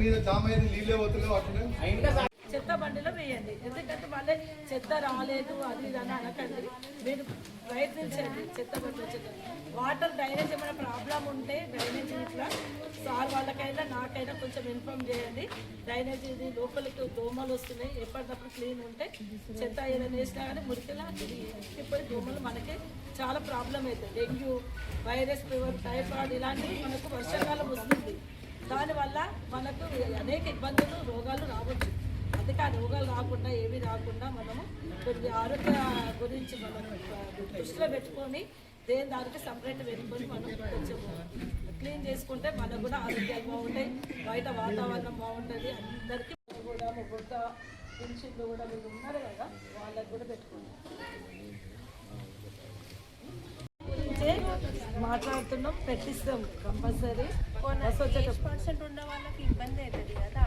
మీద జామ అయింది, నీళ్ళే పోతలేవు అట్లనే. చెత్త బండిలో వేయండి. ఎందుకంటే మళ్ళీ చెత్త రాలేదు అది ఇది అని అనకండి. మీరు ప్రయత్నించండి చెత్త బండి వచ్చేది. వాటర్ డ్రైనేజ్ ఏమైనా ప్రాబ్లం ఉంటే డ్రైనేజ్ ఇట్లా సార్ వాళ్ళకైనా నాకైనా కొంచెం ఇన్ఫార్మ్ చేయండి. డ్రైనేజ్ ఇది లోపలికి దోమలు వస్తున్నాయి, ఎప్పటికప్పుడు క్లీన్ ఉంటే చెత్త ఏదైనా వేసినా కానీ మురికిలా ఎక్కిపోయి దోమలు మనకి చాలా ప్రాబ్లం అవుతుంది. డెంగ్యూ, వైరస్ ఫీవర్, టైఫాయిడ్ ఇలాంటివి మనకు వర్షాకాలం వస్తుంది. దానివల్ల మనకు అనేక ఇబ్బందులు రోగాలు రావచ్చు. అందుకే ఆ రోగాలు రాకుండా ఏవి రాకుండా మనము కొన్ని ఆరోగ్య గురించి మనం దృష్టిలో పెట్టుకొని దానికి సపరేట్ పెట్టుకొని మనం కొంచెం క్లీన్ చేసుకుంటే మనకు కూడా ఆరోగ్యాలు బాగుంటాయి, బయట వాతావరణం బాగుంటుంది. అందరికీ కూడా వృద్ధ పెన్షన్లు కూడా మీరు ఉన్నారు కదా వాళ్ళకు కూడా పెట్టుకోండి. మాట్లాడుతున్నాం, పెట్టిస్తాం కంపల్సరీ. ఉన్న వాళ్ళకి ఇబ్బంది అవుతుంది కదా,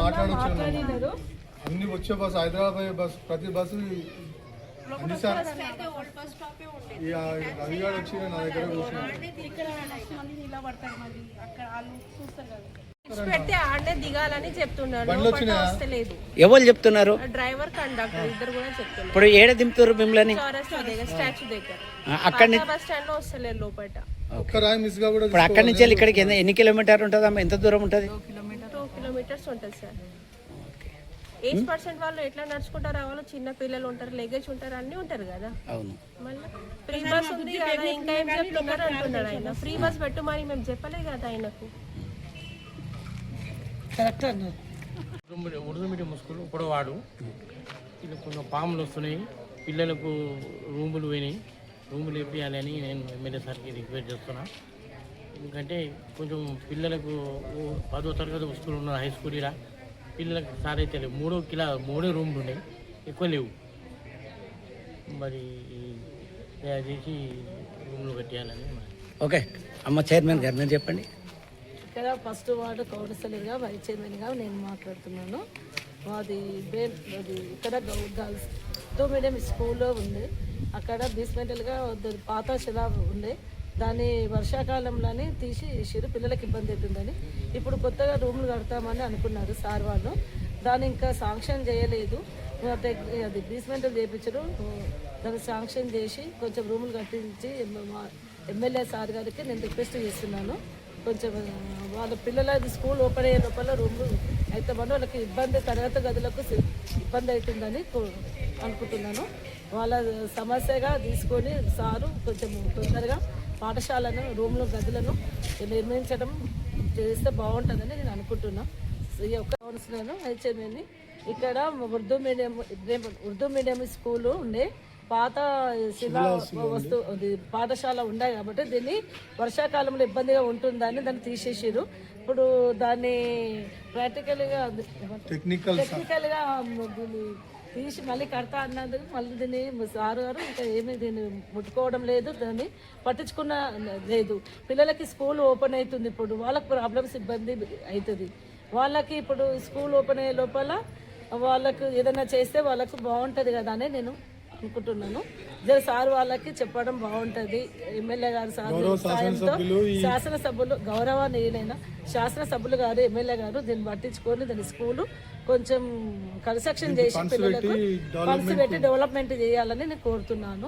మాట్లాడినారు. అన్ని వచ్చే బస్సు హైదరాబాద్ బస్, ప్రతి బస్సు రవిగాడు వచ్చి నా దగ్గర పెడితే ఆడనే దిగాలని చెప్తున్నారు. ఎవరు చెప్తున్నారు? డ్రైవర్, కండక్టర్ ఇద్దరు కూడా చెప్తున్నారు. ఇప్పుడు ఏడ దింపుతారు మిమ్మల్ని? స్టాచ్యూ దగ్గర. అక్కడ బస్ స్టాండ్ లో వస్తలేదు లోపల. ఇప్పుడు అక్కడి నుంచి ఇక్కడికి ఎన్ని కిలోమీటర్ ఉంటుంది అమ్మ? ఎంత దూరం ఉంటుంది? 2 కిలోమీటర్స్ ఉంటుంది సార్. 8% వాళ్ళు ఎట్లా నడుచుకుంటారు? వాళ్ళు చిన్న పిల్లలు ఉంటారు, లగేజ్ ఉంటారు, అన్ని ఉంటారు కదా. అవును. మళ్ళీ ఫ్రీ బస్ ఉంది కదా, ఇంకా ఏం చెప్తున్నారు అంటున్నాడు ఆయన. ఫ్రీ బస్ పెట్టు మరి మేము చెప్పలే కదా ఆయనకు. ఉర్దూ మీడియం స్కూల్ పొడవాడు. ఇది కొంచెం పాములు వస్తున్నాయి, పిల్లలకు రూములు పోయినాయి, రూములు వేయాలని నేను ఎమ్మెల్యే సార్కి రిక్వెస్ట్ చేస్తున్నా. ఎందుకంటే కొంచెం పిల్లలకు 10వ తరగతి స్కూల్ ఉన్న హై స్కూల్ ఇలా పిల్లలకు సార్ అయితే లేవు. 3 రూములు ఉన్నాయి, ఎక్కువ లేవు. మరి దయచేసి రూములు కట్టేయాలని. ఓకే అమ్మ, చైర్మన్ గారు నేను చెప్పండి. ఇక్కడ ఫస్ట్ వార్డు కౌన్సిలర్గా, వైస్ చైర్మన్గా నేను మాట్లాడుతున్నాను. అది ఇక్కడ గర్ల్స్ మీడియం స్కూల్లో ఉంది. అక్కడ బేస్మెంటల్గా పాత శిలా ఉండే, దాన్ని వర్షాకాలంలోనే తీసి పిల్లలకి ఇబ్బంది అవుతుందని ఇప్పుడు కొత్తగా రూములు కడతామని అనుకున్నారు సార్ వాళ్ళు. దాన్ని ఇంకా శాంక్షన్ చేయలేదు. అది బేస్మెంటల్ చేయించరు, దాన్ని శాంక్షన్ చేసి కొంచెం రూములు కట్టించి ఎమ్మెల్యే సార్ గారికి నేను రిక్వెస్ట్ చేస్తున్నాను. కొంచెం వాళ్ళ పిల్లలది స్కూల్ ఓపెన్ అయ్యే లోపల రూమ్లు అయితే వాళ్ళకి ఇబ్బంది, తరగతి గదులకు ఇబ్బంది అవుతుందని అనుకుంటున్నాను. వాళ్ళ సమస్యగా తీసుకొని సారు కొంచెం తొందరగా పాఠశాలను, రూమ్లు, గదులను నిర్మించడం చేస్తే బాగుంటుందని నేను అనుకుంటున్నాను. ఈ యొక్క కౌన్సిలర్ను హెచ్ఎంఏని ఇక్కడ ఉర్దూ మీడియం స్కూలు ఉండే పాత శిలా పాఠశాల ఉన్నాయి కాబట్టి దీన్ని వర్షాకాలంలో ఇబ్బందిగా ఉంటుందని దాన్ని తీసేసారు. ఇప్పుడు దాన్ని ప్రాక్టికల్గా టెక్నికల్గా తీసి మళ్ళీ కడతా అన్నందుకు మళ్ళీ దీన్ని సారు గారు ఇంకా ఏమీ దీన్ని ముట్టుకోవడం లేదు, దాన్ని పట్టించుకున్న లేదు. పిల్లలకి స్కూల్ ఓపెన్ అవుతుంది, ఇప్పుడు వాళ్ళకి ప్రాబ్లమ్స్ ఇబ్బంది అవుతుంది. వాళ్ళకి ఇప్పుడు స్కూల్ ఓపెన్ అయ్యే లోపల వాళ్ళకు ఏదైనా చేస్తే వాళ్ళకు బాగుంటుంది కదా అని నేను అనుకుంటున్నాను. సార్ వాళ్ళకి చెప్పడం బాగుంటుంది. ఎమ్మెల్యే గారు సాయంతో శాసనసభ్యులు గౌరవనీయులైన శాసనసభ్యులు గారు, ఎమ్మెల్యే గారు దీన్ని పట్టించుకొని దాని స్కూలు కొంచెం కన్స్ట్రక్షన్ చేసి పిల్లలకు ఫండ్స్ పెట్టి డెవలప్మెంట్ చేయాలని నేను కోరుతున్నాను.